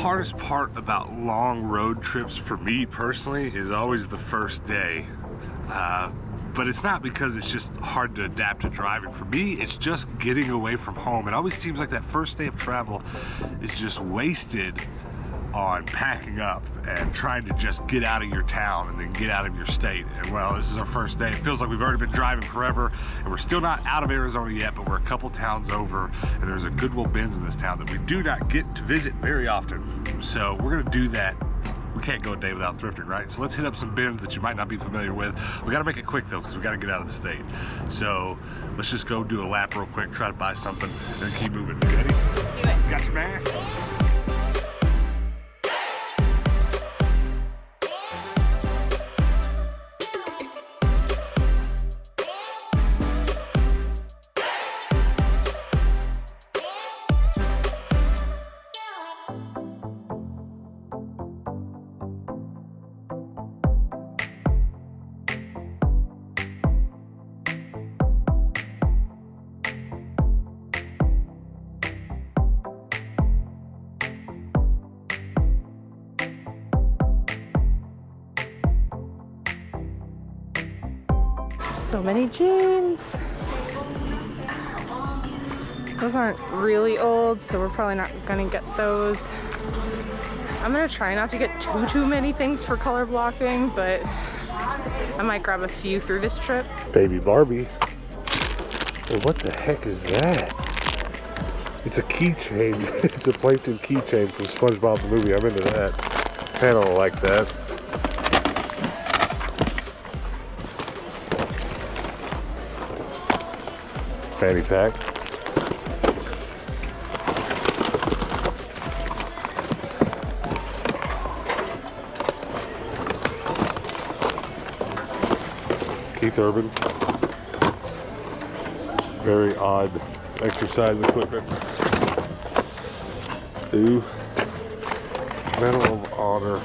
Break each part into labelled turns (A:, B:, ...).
A: hardest part about long road trips for me personally is always the first day. But it's not because it's just hard to adapt to driving. For me, it's just getting away from home. It always seems like that first day of travel is just wasted on packing up and trying to just get out of your town and then get out of your state. And well, this is our first day. It feels like we've already been driving forever, and we're still not out of Arizona yet, but we're a couple towns over, and there's a Goodwill Bins in this town that we do not get to visit very often. So we're gonna do that. We can't go a day without thrifting, right? So let's hit up some bins that you might not be familiar with. We gotta make it quick though, because we gotta get out of the state. So let's just go do a lap real quick, try to buy something, and then keep moving. Ready?
B: Let's do it.
A: Got your mask?
B: So many jeans. Those aren't really old, so we're probably not gonna get those. I'm gonna try not to get too many things for color blocking, but I might grab a few through this trip.
A: Baby Barbie. Well, what the heck is that? It's a keychain. It's a plankton keychain from SpongeBob the movie. I'm into that. I don't like that. Fanny pack. Keith Urban. Very odd exercise equipment. Ooh. Medal of Honor.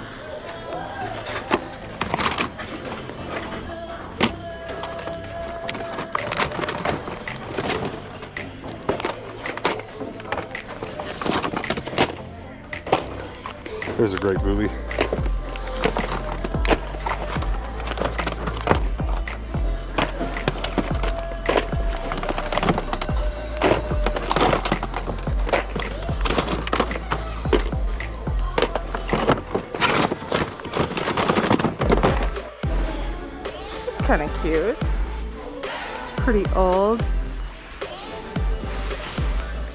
A: There's a great movie.
B: This is kind of cute. Pretty old.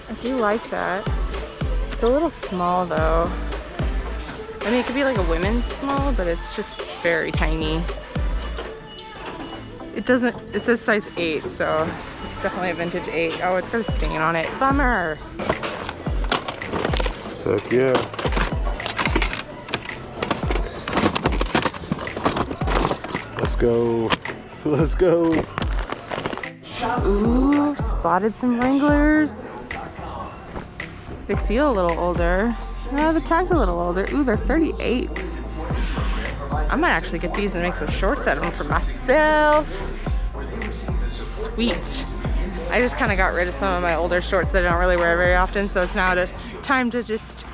B: I do like that. It's a little small though. I mean, it could be like a women's small, but it's just very tiny. It says size 8, so it's definitely a vintage 8. Oh, it's got a stain on it. Bummer.
A: Heck yeah. Let's go. Let's go.
B: Ooh, spotted some Wranglers. They feel a little older. The tag's a little older. Ooh, they're 38s. I might actually get these and make some shorts out of them for myself. Sweet. I just kind of got rid of some of my older shorts that I don't really wear very often, so it's now time to just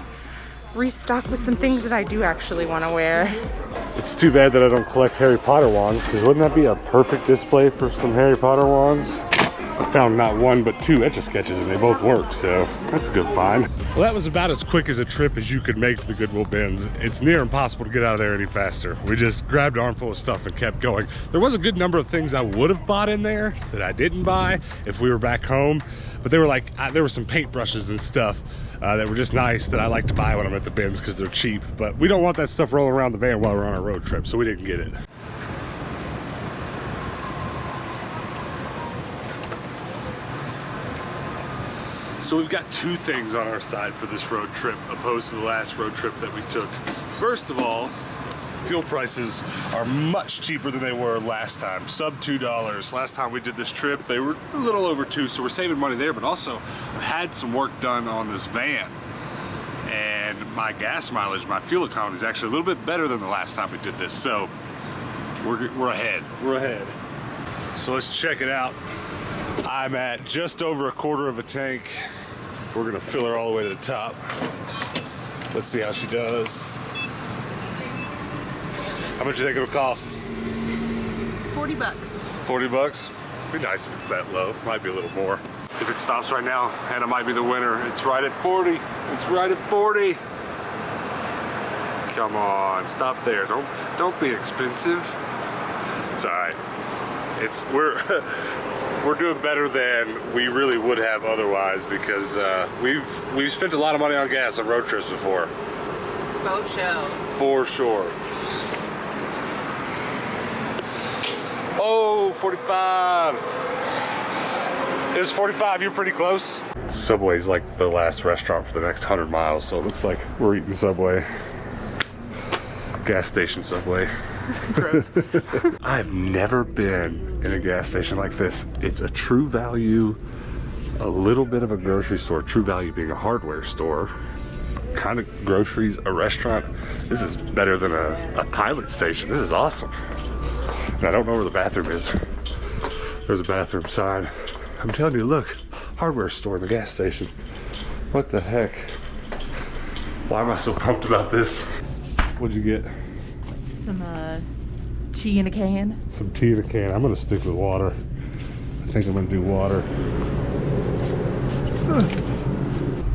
B: restock with some things that I do actually want to wear.
A: It's too bad that I don't collect Harry Potter wands, because wouldn't that be a perfect display for some Harry Potter wands? I found not one but two Etch-a-Sketches and they both work, so that's a good find. Well, that was about as quick as a trip as you could make to the Goodwill Bins. It's near impossible to get out of there any faster. We just grabbed an armful of stuff and kept going. There was a good number of things I would have bought in there that I didn't buy if we were back home, but they were like, there were some paintbrushes and stuff that were just nice that I like to buy when I'm at the bins because they're cheap, but we don't want that stuff rolling around the van while we're on a road trip, so we didn't get it. So we've got two things on our side for this road trip opposed to the last road trip that we took. First of all, fuel prices are much cheaper than they were last time, sub $2. Last time we did this trip, they were a little over $2, so we're saving money there, but also I had some work done on this van. And my gas mileage, my fuel economy is actually a little bit better than the last time we did this, so we're ahead. We're ahead. So let's check it out. I'm at just over a quarter of a tank. We're gonna fill her all the way to the top. Let's see how she does. How much do you think it'll cost?
B: 40 bucks.
A: 40 bucks? Be nice if it's that low. Might be a little more. If it stops right now, Hannah might be the winner. It's right at 40. It's right at 40. Come on, stop there. Don't be expensive. It's all right. We're doing better than we really would have otherwise because we've spent a lot of money on gas on road trips before. For sure. Oh, 45. It was 45, you're pretty close. Subway's like the last restaurant for the next 100 miles, so it looks like we're eating Subway. Gas station Subway.
B: Gross.
A: I've never been in a gas station like this. It's a True Value, a little bit of a grocery store. True Value being a hardware store. Kind of groceries, a restaurant. This is better than a pilot station. This is awesome. And I don't know where the bathroom is. There's a bathroom sign. I'm telling you, look, hardware store in the gas station. What the heck? Why am I so pumped about this? What'd you get?
B: Some tea in a can.
A: Some tea in a can. I'm gonna stick with water. I think I'm gonna do water.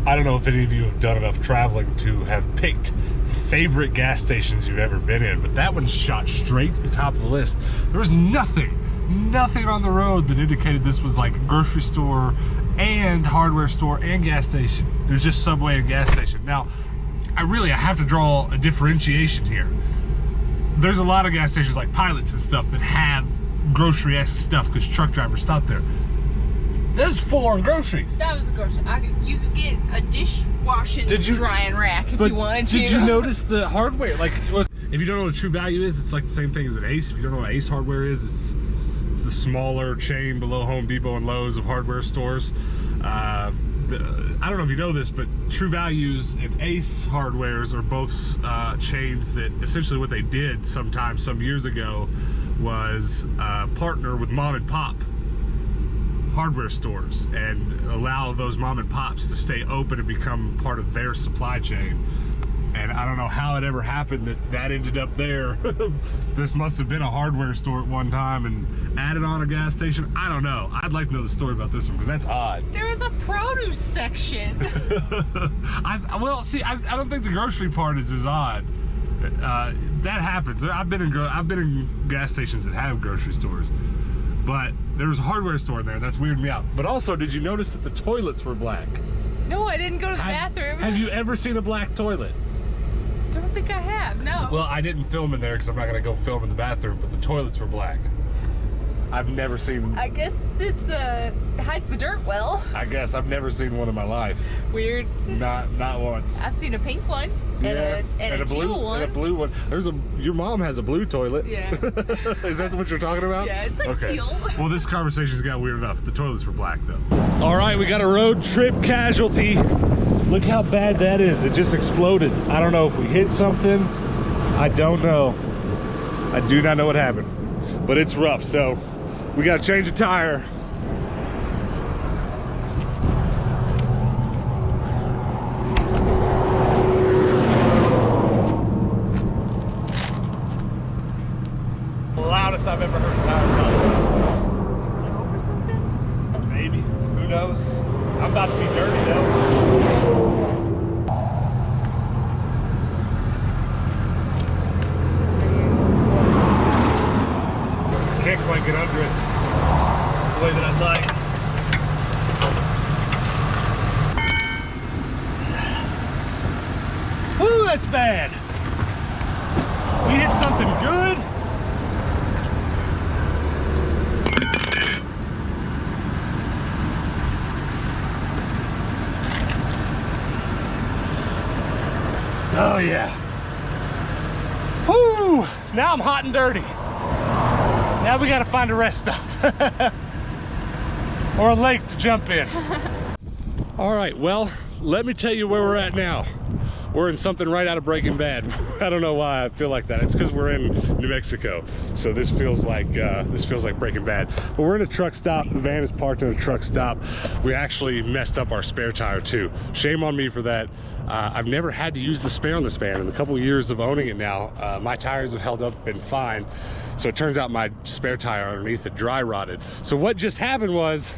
A: I don't know if any of you have done enough traveling to have picked favorite gas stations you've ever been in, but that one shot straight to the top of the list. There was nothing on the road that indicated this was like a grocery store and hardware store and gas station. It was just Subway and gas station. Now, I have to draw a differentiation here. There's a lot of gas stations like Pilots and stuff that have grocery-esque stuff because truck drivers stop there. This is full on groceries.
B: That was a grocery. You could get a dishwashing drying rack if you wanted to.
A: Did you notice the hardware? Like, look, if you don't know what True Value is, it's like the same thing as an Ace. If you don't know what Ace hardware is, it's the smaller chain below Home Depot and Lowe's of hardware stores. I don't know if you know this, but True Values and Ace Hardwares are both chains that essentially what they did some years ago was partner with mom and pop hardware stores and allow those mom and pops to stay open and become part of their supply chain. And I don't know how it ever happened that ended up there. This must have been a hardware store at one time and added on a gas station. I don't know. I'd like to know the story about this one because that's odd.
B: There was a produce section.
A: Well, see, I don't think the grocery part is as odd. That happens. I've been in gas stations that have grocery stores, but there was a hardware store there. That's weirded me out. But also, did you notice that the toilets were black?
B: No, I didn't go to the bathroom.
A: Have you ever seen a black toilet?
B: Don't think I have, no.
A: Well, I didn't film in there because I'm not gonna go film in the bathroom, but the toilets were black. I've never seen...
B: I guess it hides the dirt well.
A: I guess I've never seen one in my life.
B: Weird.
A: Not once.
B: I've seen a pink one and a teal one.
A: And a blue one. Your mom has a blue toilet.
B: Yeah.
A: Is that what you're talking about?
B: Yeah, it's like teal.
A: Well, this conversation's got weird enough. The toilets were black though. All right, we got a road trip casualty. Look how bad that is. It just exploded. I don't know if we hit something. I don't know. I do not know what happened. But it's rough, so we gotta change a tire. Loudest I've ever heard a tire pop.
B: Or something?
A: Maybe. Who knows? I'm about to be dirty though. Can't quite get under it the way that I'd like. Woo, that's bad. We hit something good. Oh yeah. Woo! Now I'm hot and dirty. Now we gotta find a rest stop. Or a lake to jump in. All right, well, let me tell you where we're at now. we're in something right out of Breaking Bad. I don't know why I feel like that. It's because we're in New Mexico, so this feels like Breaking Bad. But we're in a truck stop. The van is parked in a truck stop. We actually messed up our spare tire too. Shame on me for that. I've never had to use the spare on this van in the couple of years of owning it now. My tires have held up, been fine. So it turns out my spare tire underneath it dry rotted. So what just happened was,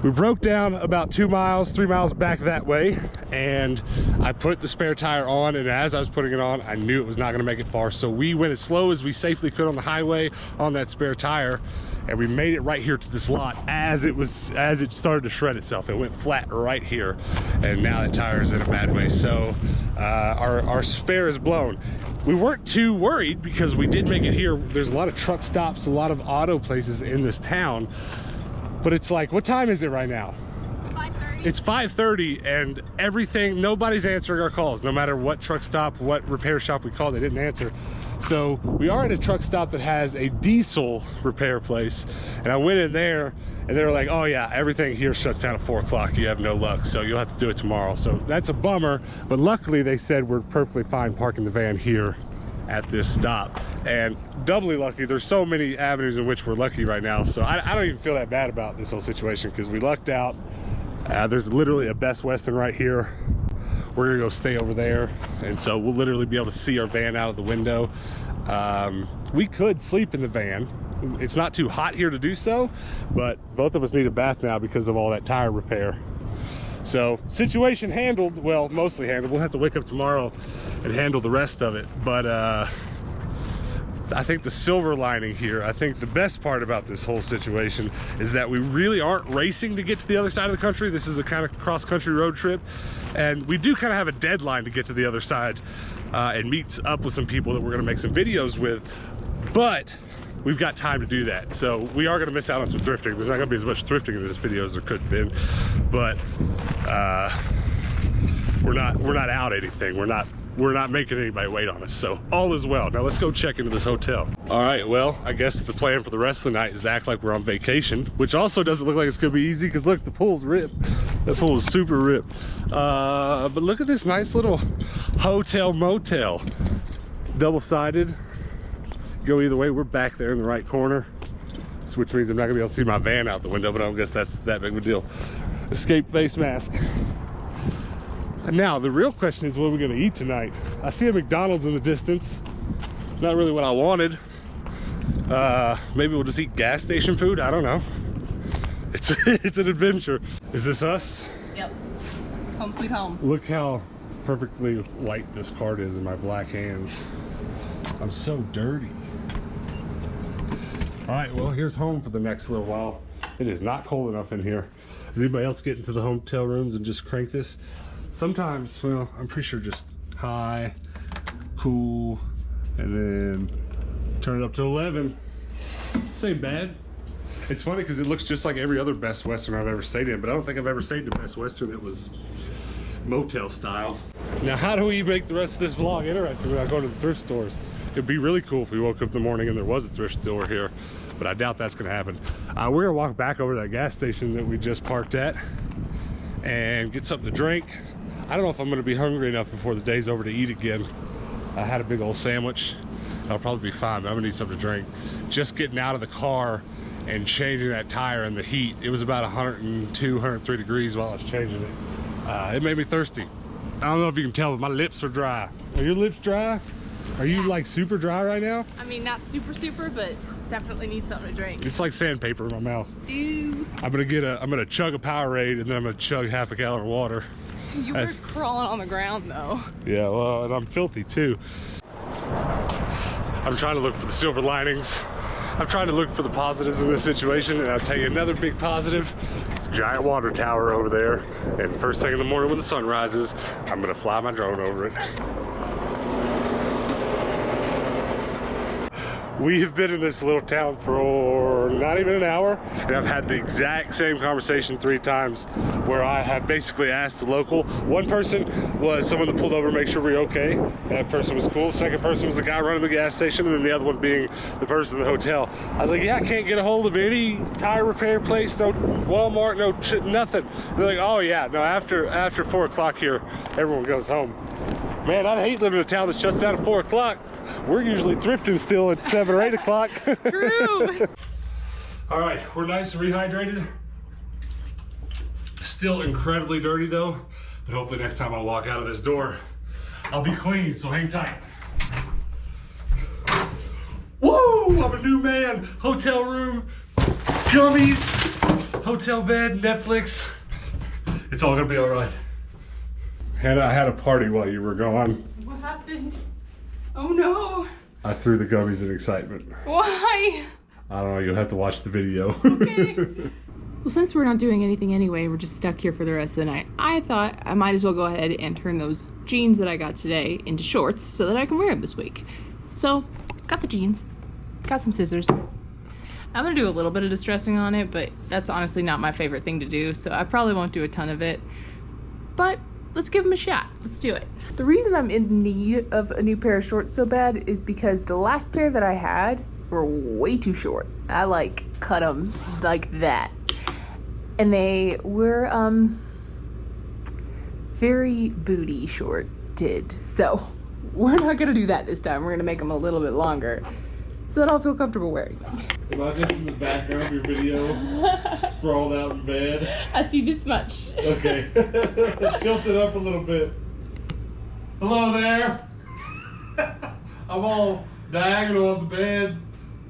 A: we broke down about 2 miles, 3 miles back that way, and I put the spare tire on, and as I was putting it on, I knew it was not gonna make it far. So we went as slow as we safely could on the highway on that spare tire, and we made it right here to this lot as it started to shred itself. It went flat right here, and now that tire is in a bad way. So our spare is blown. We weren't too worried because we did make it here. There's a lot of truck stops, a lot of auto places in this town. But it's like, what time is it right now? 5:30. It's 5:30 and everything, nobody's answering our calls. No matter what truck stop, what repair shop we called, they didn't answer. So we are at a truck stop that has a diesel repair place. And I went in there and they were like, oh yeah, everything here shuts down at 4 o'clock. You have no luck, so you'll have to do it tomorrow. So that's a bummer, but luckily they said we're perfectly fine parking the van here at this stop. And doubly lucky, there's so many avenues in which we're lucky right now, so I don't even feel that bad about this whole situation because we lucked out. There's literally a Best Western right here. We're gonna go stay over there, and so we'll literally be able to see our van out of the window. We could sleep in the van. It's not too hot here to do so, but both of us need a bath now because of all that tire repair. So situation handled, well, mostly handled. We'll have to wake up tomorrow and handle the rest of it. But I think the silver lining here, I think the best part about this whole situation is that we really aren't racing to get to the other side of the country. This is a kind of cross-country road trip, and we do kind of have a deadline to get to the other side and meet up with some people that we're gonna make some videos with, but we've got time to do that. So we are gonna miss out on some thrifting. There's not gonna be as much thrifting in this video as there could have been, but we're not out anything. We're not making anybody wait on us, so all is well. Now let's go check into this hotel. All right, well, I guess the plan for the rest of the night is to act like we're on vacation, which also doesn't look like it's gonna be easy because look, the pool's ripped. That pool is super ripped. But look at this nice little hotel motel. Double-sided. Go either way. We're back there in the right corner, which means I'm not gonna be able to see my van out the window, but I don't guess that's that big of a deal. Escape face mask. And now the real question is, what are we gonna eat tonight? I see a McDonald's in the distance. Not really what I wanted. Maybe we'll just eat gas station food. I don't know. It's an adventure. Is this us?
B: Yep. Home sweet home.
A: Look how perfectly white this card is in my black hands. I'm so dirty. All right, well, here's home for the next little while. It is not cold enough in here. Does anybody else get into the hotel rooms and just crank this? Sometimes, well, I'm pretty sure just high, cool, and then turn it up to 11. This ain't bad. It's funny because it looks just like every other Best Western I've ever stayed in, but I don't think I've ever stayed in a Best Western that was motel style. Now, how do we make the rest of this vlog interesting without going to the thrift stores? It'd be really cool if we woke up in the morning and there was a thrift store here, but I doubt that's gonna happen. We're gonna walk back over to that gas station that we just parked at and get something to drink. I don't know if I'm gonna be hungry enough before the day's over to eat again. I had a big old sandwich. I'll probably be fine, but I'm gonna need something to drink. Just getting out of the car and changing that tire in the heat, it was about 102, 103 degrees while I was changing it. It made me thirsty. I don't know if you can tell, but my lips are dry. Are your lips dry? Are you like super dry right now?
B: I mean, not super, but definitely need something to drink.
A: It's like sandpaper in my mouth.
B: Ew.
A: I'm gonna chug a Powerade and then I'm gonna chug half a gallon of water.
B: You were crawling on the ground though.
A: Yeah, well, and I'm filthy too. I'm trying to look for the silver linings. I'm trying to look for the positives in this situation, and I'll tell you another big positive. It's a giant water tower over there, and first thing in the morning when the sun rises, I'm gonna fly my drone over it. We have been in this little town for not even an hour, and I've had the exact same conversation 3 times where I have basically asked the local. One person was someone that pulled over to make sure we're okay. That person was cool. Second person was the guy running the gas station, and then the other one being the person in the hotel. I was like, yeah, I can't get a hold of any tire repair place, no Walmart, no nothing. They're like, oh yeah, no, after 4 o'clock here, everyone goes home. Man, I hate living in a town that shuts down at 4 o'clock. We're usually thrifting still at 7 or 8 o'clock.
B: True.
A: All right, we're nice and rehydrated. Still incredibly dirty though, but hopefully next time I walk out of this door, I'll be clean, so hang tight. Woo, I'm a new man. Hotel room, gummies, hotel bed, Netflix. It's all gonna be all right. Hannah, I had a party while you were gone.
B: What happened? Oh no.
A: I threw the gummies in excitement.
B: Why?
A: I don't know, you'll have to watch the video.
B: Okay. Well, since we're not doing anything anyway, we're just stuck here for the rest of the night, I thought I might as well go ahead and turn those jeans that I got today into shorts so that I can wear them this week. So, got the jeans, got some scissors. I'm gonna do a little bit of distressing on it, but that's honestly not my favorite thing to do, so I probably won't do a ton of it. But let's give them a shot. Let's do it. The reason I'm in need of a new pair of shorts so bad is because the last pair that I had were way too short. I like cut them like that. And they were very booty shorted. So we're not gonna do that this time. We're gonna make them a little bit longer so that I'll feel comfortable wearing them.
A: Am I just in the background of your video, sprawled out in bed?
B: I see this much.
A: Okay. Tilt it up a little bit. Hello there. I'm all diagonal on the bed.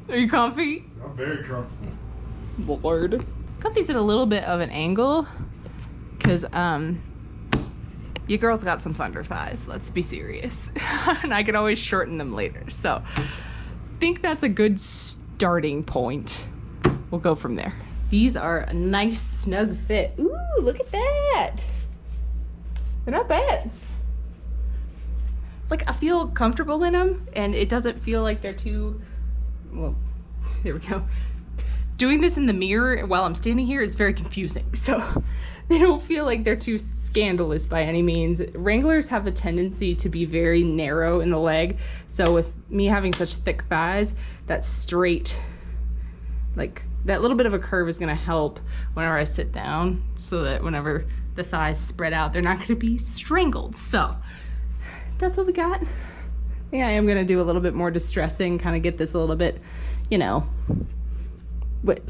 B: Are you comfy?
A: I'm very comfortable.
B: Lord. Got these at a little bit of an angle because your girl's got some thunder thighs, let's be serious. And I can always shorten them later, so I think that's a good starting point. We'll go from there. These are a nice snug fit. Ooh, look at that. They're not bad. Like, I feel comfortable in them and it doesn't feel like they're too, well, there we go. Doing this in the mirror while I'm standing here is very confusing, so they don't feel like they're too scandalous by any means. Wranglers have a tendency to be very narrow in the leg, so with me having such thick thighs, that straight, like that little bit of a curve is gonna help whenever I sit down, so that whenever the thighs spread out, they're not gonna be strangled. So that's what we got. Yeah, I am gonna do a little bit more distressing, kind of get this a little bit, you know, what,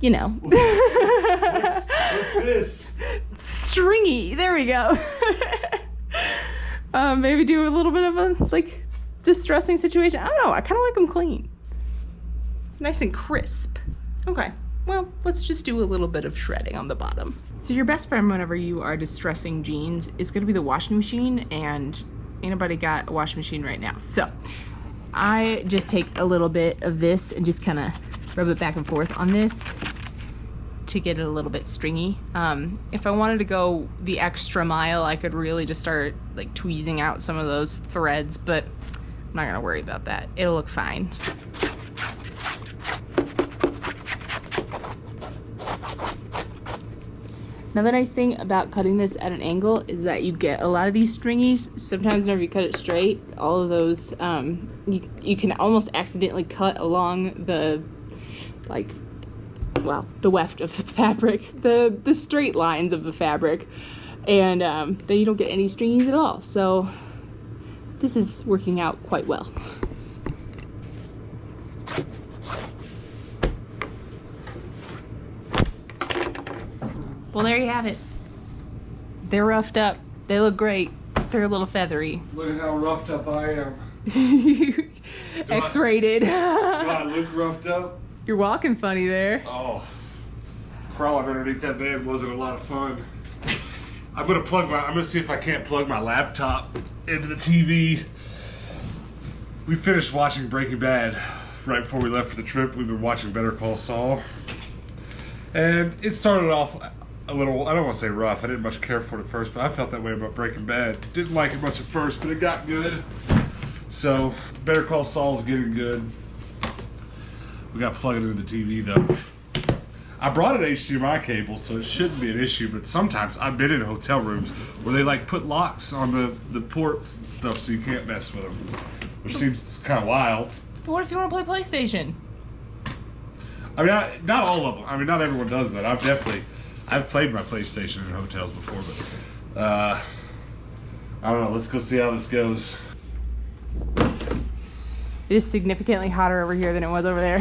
B: you know.
A: What's this?
B: Stringy, there we go. Maybe do a little bit of a, like, distressing situation. I don't know, I kind of like them clean. Nice and crisp. Okay, well, let's just do a little bit of shredding on the bottom. So your best friend whenever you are distressing jeans is gonna be the washing machine, and ain't nobody got a washing machine right now. So I just take a little bit of this and just kind of rub it back and forth on this to get it a little bit stringy. If I wanted to go the extra mile, I could really just start like tweezing out some of those threads, but I'm not gonna worry about that. It'll look fine. Another nice thing about cutting this at an angle is that you get a lot of these stringies. Sometimes whenever you cut it straight, all of those, you can almost accidentally cut along the, like, well, the weft of the fabric, the straight lines of the fabric, and then you don't get any stringies at all. So this is working out quite well. Well, there you have it. They're roughed up. They look great. They're a little feathery.
A: Look at how roughed up I am.
B: X-rated.
A: Do I look roughed up?
B: You're walking funny there.
A: Oh, crawling underneath that van wasn't a lot of fun. I'm gonna see if I can't plug my laptop into the TV. We finished watching Breaking Bad right before we left for the trip. We've been watching Better Call Saul. And it started off a little, I don't want to say rough, I didn't much care for it at first, but I felt that way about Breaking Bad. Didn't like it much at first, but it got good. So, Better Call Saul's getting good. We got to plug it into the TV though. I brought an HDMI cable, so it shouldn't be an issue, but sometimes I've been in hotel rooms where they like put locks on the ports and stuff so you can't mess with them, which seems kind of wild.
B: But what if you want to play PlayStation?
A: I mean, not all of them. I mean, not everyone does that. I've played my PlayStation in hotels before, but I don't know. Let's go see how this goes.
B: It is significantly hotter over here than it was over there.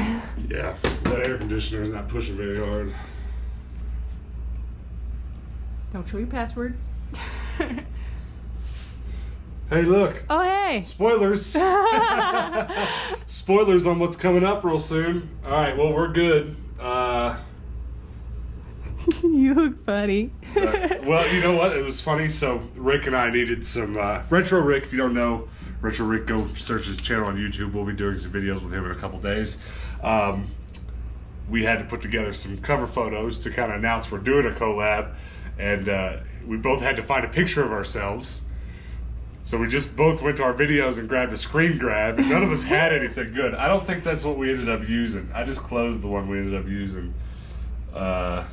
A: Yeah, that air conditioner is not pushing very hard.
B: Don't show your password.
A: Hey, look.
B: Oh, hey.
A: Spoilers. Spoilers on what's coming up real soon. All right, well, we're good.
B: You look funny.
A: Well, you know what? It was funny. So Rick and I needed some Retro Rick. If you don't know Retro Rick, go search his channel on YouTube. We'll be doing some videos with him in a couple days. We had to put together some cover photos to kind of announce we're doing a collab, and we both had to find a picture of ourselves. So we just both went to our videos and grabbed a screen grab, and none of us had anything good. I don't think that's what we ended up using. I just closed the one we ended up using. Hold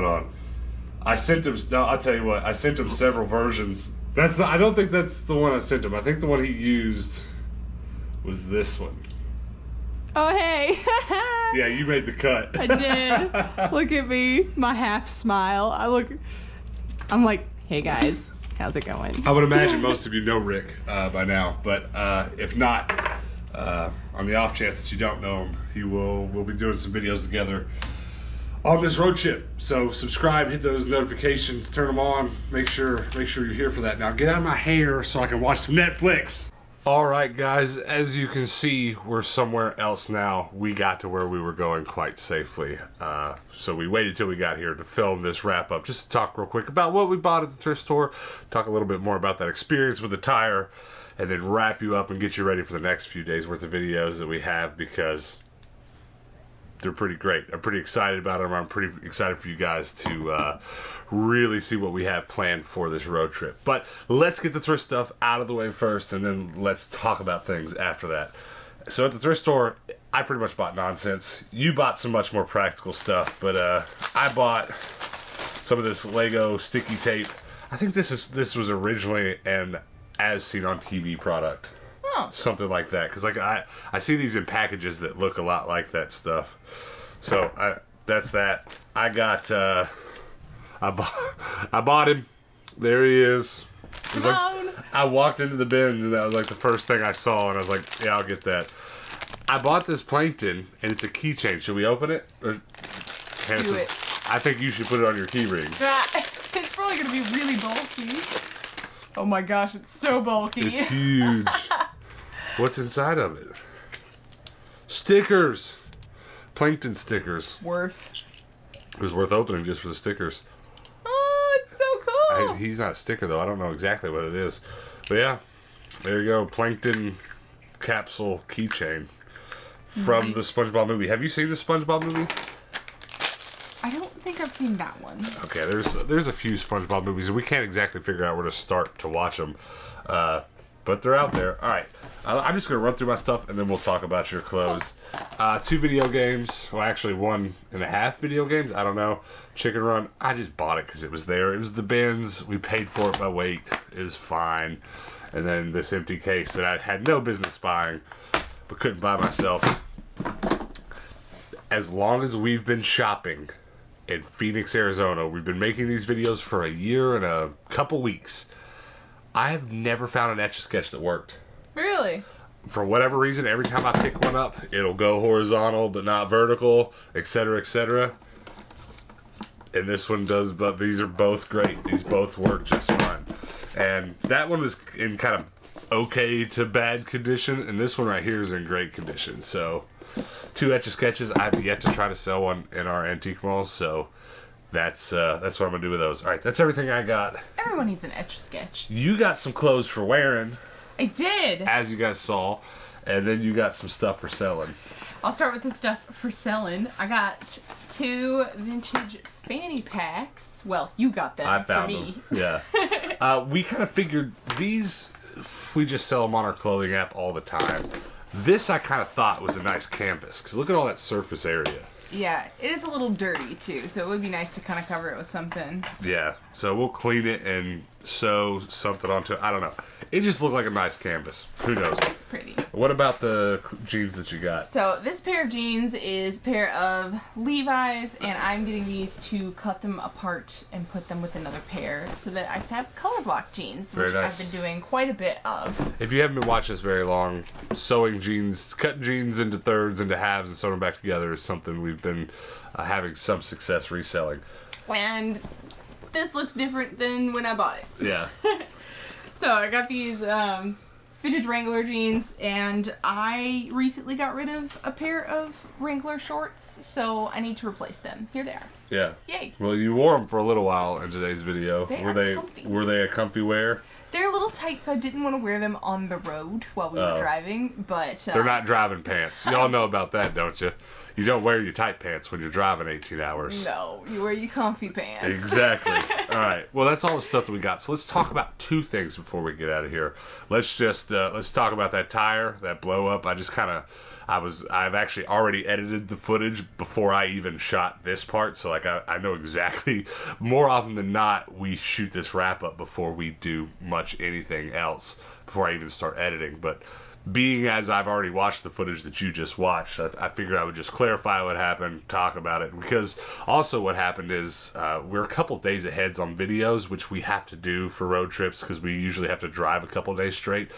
A: on. I sent him. No, I'll tell you what. I sent him several versions. I don't think that's the one I sent him. I think the one he used was this one.
B: Oh, hey.
A: Yeah, you made the cut.
B: I did. Look at me. My half smile. I'm like, hey guys, how's it going?
A: I would imagine most of you know Rick by now, but if not, on the off chance that you don't know him, we'll be doing some videos together on this road trip. So subscribe, hit those notifications, turn them on, make sure you're here for that. Now get out of my hair so I can watch some Netflix. All right, guys, as you can see, we're somewhere else now. We got to where we were going quite safely. So we waited till we got here to film this wrap up, just to talk real quick about what we bought at the thrift store, talk a little bit more about that experience with the tire, and then wrap you up and get you ready for the next few days worth of videos that we have, because they're pretty great. I'm pretty excited about them. I'm pretty excited for you guys to really see what we have planned for this road trip. But let's get the thrift stuff out of the way first, and then let's talk about things after that. So at the thrift store, I pretty much bought nonsense. You bought some much more practical stuff, but I bought some of this Lego sticky tape. I think this was originally an As Seen on TV product.
B: Oh.
A: Something like that, because like I see these in packages that look a lot like that stuff. So that's that. I got I bought him. There he is. Like, I walked into the bins and that was like the first thing I saw, and I was like, yeah, I'll get that. I bought this plankton and it's a keychain. Should we open it? Or,
B: Do
A: it. I think you should put it on your key ring.
B: It's probably gonna be really bulky. Oh my gosh, it's so bulky.
A: It's huge. What's inside of it? Stickers. Plankton stickers.
B: Worth.
A: It was worth opening just for the stickers.
B: Oh, it's so cool.
A: He's not a sticker though. I don't know exactly what it is. But yeah, there you go. Plankton capsule keychain from the SpongeBob movie. Have you seen the SpongeBob movie?
B: I don't think I've seen that one.
A: Okay, there's a few SpongeBob movies, and we can't exactly figure out where to start to watch them. But they're out there. All right, I'm just going to run through my stuff, and then we'll talk about your clothes. 2 video games. Well, actually 1.5 video games. I don't know. Chicken Run. I just bought it because it was there. It was the bins. We paid for it by weight. It was fine. And then this empty case that I had no business buying, but couldn't buy myself. As long as we've been shopping in Phoenix, Arizona, we've been making these videos for a year and a couple weeks. I've never found an Etch-a-Sketch that worked.
B: Really?
A: For whatever reason, every time I pick one up, it'll go horizontal but not vertical, etc., etc. And this one does, but these are both great. These both work just fine. And that one was in kind of okay to bad condition, and this one right here is in great condition. So 2 Etch-a-Sketches. I've yet to try to sell one in our antique malls, so that's what I'm gonna do with those. All right, that's everything I got.
B: Everyone needs an Etch-a-Sketch.
A: You got some clothes for wearing.
B: I did.
A: As you guys saw, and then you got some stuff for selling.
B: I'll start with the stuff for selling. I got 2 vintage fanny packs. Well, you got them.
A: I found
B: for me.
A: them. Yeah. We kind of figured these. We just sell them on our clothing app all the time. This I kind of thought was a nice canvas, because look at all that surface area.
B: Yeah, it is a little dirty too, so it would be nice to kind of cover it with something.
A: Yeah, so we'll clean it and sew something onto it. I don't know. It just looked like a nice canvas. Who knows?
B: It's pretty.
A: What about the jeans that you got?
B: So this pair of jeans is a pair of Levi's, and I'm getting these to cut them apart and put them with another pair so that I can have color block jeans, which
A: nice.
B: I've been doing quite a bit of.
A: If you haven't been watching this very long, sewing jeans, cutting jeans into thirds, into halves, and sewing them back together is something we've been having some success reselling.
B: And this looks different than when I bought it.
A: Yeah.
B: So I got these vintage Wrangler jeans, and I recently got rid of a pair of Wrangler shorts, so I need to replace them. Here they are.
A: Yeah.
B: Yay.
A: Well, you wore them for a little while in today's video. Were they a comfy wear?
B: They're a little tight, so I didn't want to wear them on the road while we were driving, but...
A: They're not driving pants. Y'all know about that, don't you? You don't wear your tight pants when you're driving 18 hours.
B: No, you wear your comfy pants.
A: Exactly. All right. Well, that's all the stuff that we got. So let's talk about two things before we get out of here. Let's talk about that tire, that blow up. I've actually already edited the footage before I even shot this part, so like I know exactly. More often than not, we shoot this wrap up before we do much anything else, before I even start editing. But being as I've already watched the footage that you just watched, I figured I would just clarify what happened, talk about it, because also what happened is we're a couple days ahead on videos, which we have to do for road trips because we usually have to drive a couple days straight.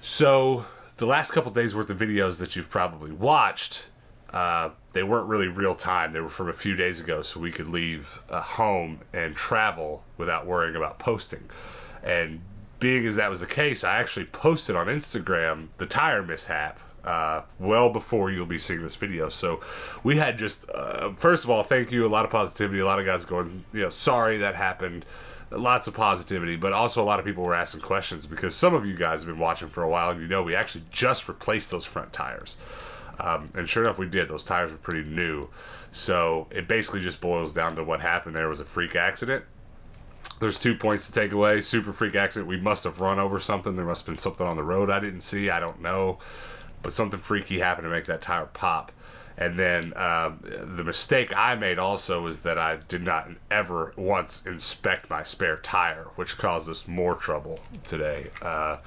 A: So the last couple days worth of videos that you've probably watched, they weren't really real time. They were from a few days ago, so we could leave home and travel without worrying about posting. And being as that was the case, I actually posted on Instagram the tire mishap well before you'll be seeing this video. So we had just, first of all, thank you, a lot of positivity, a lot of guys going, sorry that happened. Lots of positivity, but also a lot of people were asking questions because some of you guys have been watching for a while and we actually just replaced those front tires. And sure enough, we did. Those tires were pretty new. So it basically just boils down to what happened. There was a freak accident. There's 2 points to take away. Super freak accident. We must have run over something. There must have been something on the road I didn't see. I don't know. But something freaky happened to make that tire pop. And then the mistake I made also is that I did not ever once inspect my spare tire, which caused us more trouble today. But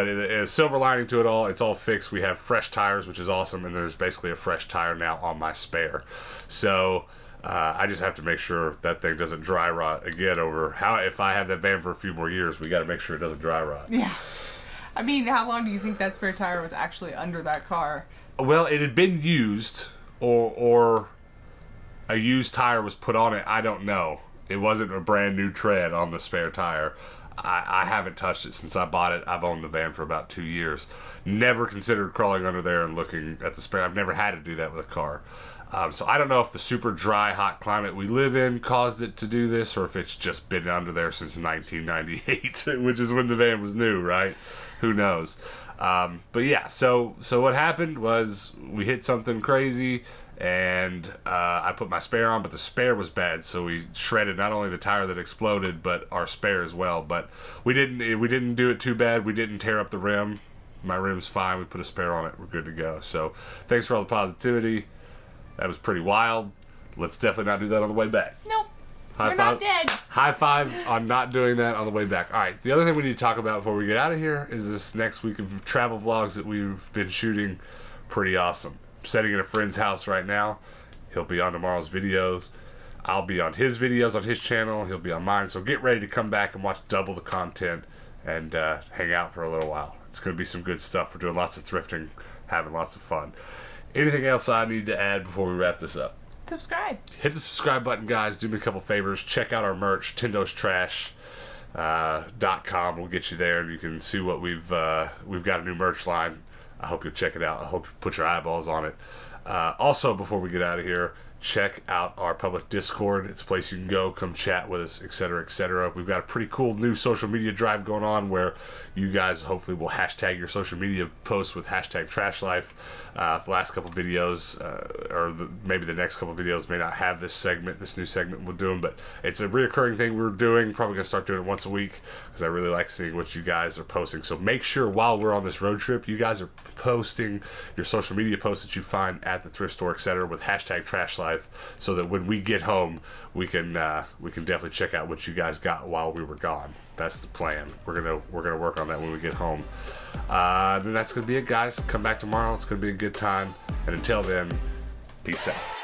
A: a silver lining to it all, it's all fixed. We have fresh tires, which is awesome, and there's basically a fresh tire now on my spare. So I just have to make sure that thing doesn't dry rot again if I have that van for a few more years, we got to make sure it doesn't dry rot.
B: Yeah. I mean, how long do you think that spare tire was actually under that car?
A: Well, it had been used, or a used tire was put on it. I don't know. It wasn't a brand new tread on the spare tire. I haven't touched it since I bought it. I've owned the van for about 2 years. Never considered crawling under there and looking at the spare. I've never had to do that with a car. So I don't know if the super dry, hot climate we live in caused it to do this, or if it's just been under there since 1998, which is when the van was new, right? Who knows? But yeah, so what happened was we hit something crazy, and I put my spare on, but the spare was bad, so we shredded not only the tire that exploded, but our spare as well. But we didn't do it too bad. We didn't tear up the rim. My rim's fine. We put a spare on it. We're good to go. So thanks for all the positivity. That was pretty wild. Let's definitely not do that on the way back.
B: Nope.
A: We're
B: not dead.
A: High five on not doing that on the way back. All right, the other thing we need to talk about before we get out of here is this next week of travel vlogs that we've been shooting. Pretty awesome. I'm sitting in a friend's house right now. He'll be on tomorrow's videos. I'll be on his videos on his channel. He'll be on mine. So get ready to come back and watch double the content and hang out for a little while. It's going to be some good stuff. We're doing lots of thrifting, having lots of fun. Anything else I need to add before we wrap this up?
B: Subscribe.
A: Hit the subscribe button, guys. Do me a couple favors. Check out our merch, TindosTrash.com. We'll get you there, and you can see what we've got a new merch line. I hope you'll check it out. I hope you put your eyeballs on it. Also, before we get out of here, check out our public Discord. It's a place you can go, come chat with us, etc., etc. We've got a pretty cool new social media drive going on where you guys hopefully will hashtag your social media posts with hashtag TrashLife. The last couple videos, maybe the next couple videos may not have this new segment we're doing, but it's a reoccurring thing we're doing. Probably going to start doing it once a week because I really like seeing what you guys are posting. So make sure while we're on this road trip, you guys are posting your social media posts that you find at the thrift store, etc., with hashtag TrashLife. life, so that when we get home, we can definitely check out what you guys got while we were gone. That's the plan. We're gonna work on that when we get home. Then that's gonna be it, guys. Come back tomorrow. It's gonna be a good time. And until then, peace out.